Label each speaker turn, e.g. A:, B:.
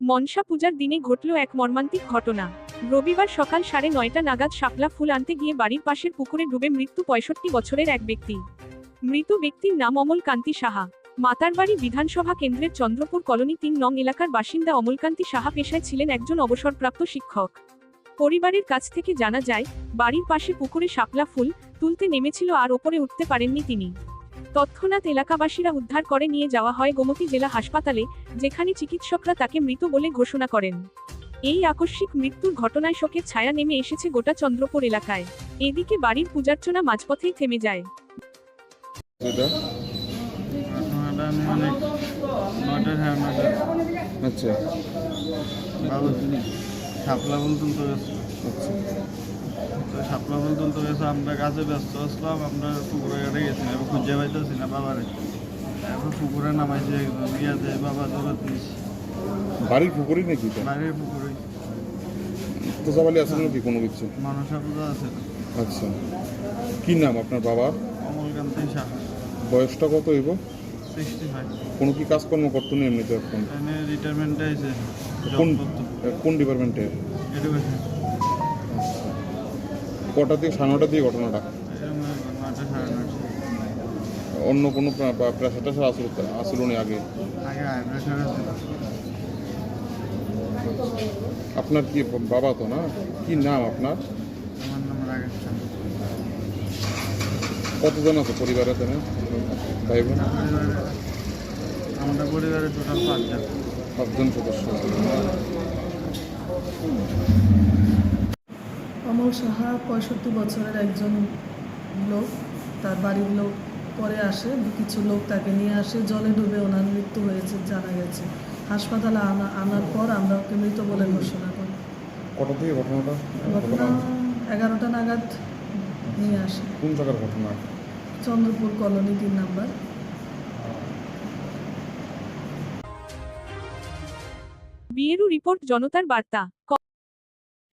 A: মনসা পূজার দিনে ঘটল এক মর্মান্তিক ঘটনা। রবিবার সকাল 9:30 নাগাদ শাপলা ফুল আনতে গিয়ে বাড়ির পাশের পুকুরে ডুবে মৃত্যু 65 বছরের এক ব্যক্তি। মৃত ব্যক্তির নাম অমলকান্তি সাহা। মাতারবাড়ি বিধানসভা কেন্দ্রের চন্দ্রপুর কলোনি 3 নং এলাকার বাসিন্দা অমলকান্তি সাহা পেশায় ছিলেন একজন অবসরপ্রাপ্ত শিক্ষক। পরিবারের কাছ থেকে জানা যায়, বাড়ির পাশে পুকুরে শাপলা ফুল তুলতে নেমেছিল আর ওপরে উঠতে পারেননি তিনি। তৎক্ষণাৎ এলাকাবাসীরা উদ্ধার করে নিয়ে যাওয়া হয় গোমতী জেলা হাসপাতালে, যেখানে চিকিৎসকরা তাকে মৃত বলে ঘোষণা করেন। এই আকস্মিক মৃত্যুর ঘটনায় শোকের ছায়া নেমে এসেছে গোটা চন্দ্রপুর এলাকায়। এদিকে বাড়ির পূজার্চনা মাঝপথেই থেমে যায়।
B: আচ্ছা,
C: শাপলা ফুল তুলতে গেছে।
B: আচ্ছা,
C: তো শাপলা ফুল তুলতে গেছে, আমরা কাজে ব্যস্ত আসলাম, আমরা পুকুরে ঘাটে গেছি, এবার খুঁজে পাইতেছি না বাবারে। এবার পুকুরে নামাইছি একজন, ইয়া যায় বাবা দৌড়াত দিয়েছি
B: বাড়ির পুকুরই নাকি এটা?
C: বাড়ির পুকুরে।
B: পূজাবালি আছে নাকি কোনো কিছু?
C: মনসা পূজা আছে।
B: আচ্ছা, কি নাম আপনার বাবার?
C: অমলকান্তি সাহা।
B: বয়সটা কত হইব?
C: 65।
B: কোনো কি কাজকর্ম করতো না এমনিতে এখন?
C: এনে রিটায়ারমেন্টে আছে।
B: কোন ডিপার্টমেন্টে?
C: এডুকেশন।
B: আচ্ছা, কটা দিয়ে 9:30 দিয়ে ঘটনাটা?
C: এরকম 9টা 9:30।
B: অন্য কোনো প্রেশার টেশার আসলো না আগে?
C: আগে হাই প্রেশার ছিল।
B: আপনার কি বাবা তো না? কি নাম আপনার?
C: আমার নাম রাগেশ চন্দ্র।
B: কতজন আছে পরিবারে? ভাই বোন?
C: আমাদের পরিবারে টোটাল 5 জন।
B: 5 জন সদস্য।
D: অমল সাহা 65 বছরের একজন লোক। তার বাড়ির লোক পরে আসে, কিছু লোক তাকে নিয়ে আসে, জলে ডুবে ওনার মৃত্যু হয়েছে জানা গেছে। হাসপাতালে আনার পর আমরা ওকে মৃত বলে ঘোষণা করি।
B: কটা থেকে ঘটনাটা?
D: ঘটনা 11টা নাগাদ নিয়ে আসে।
B: কোন জায়গার ঘটনা?
D: Chandrapur colony 3 number.
A: Bureau report, জনতার বার্তা।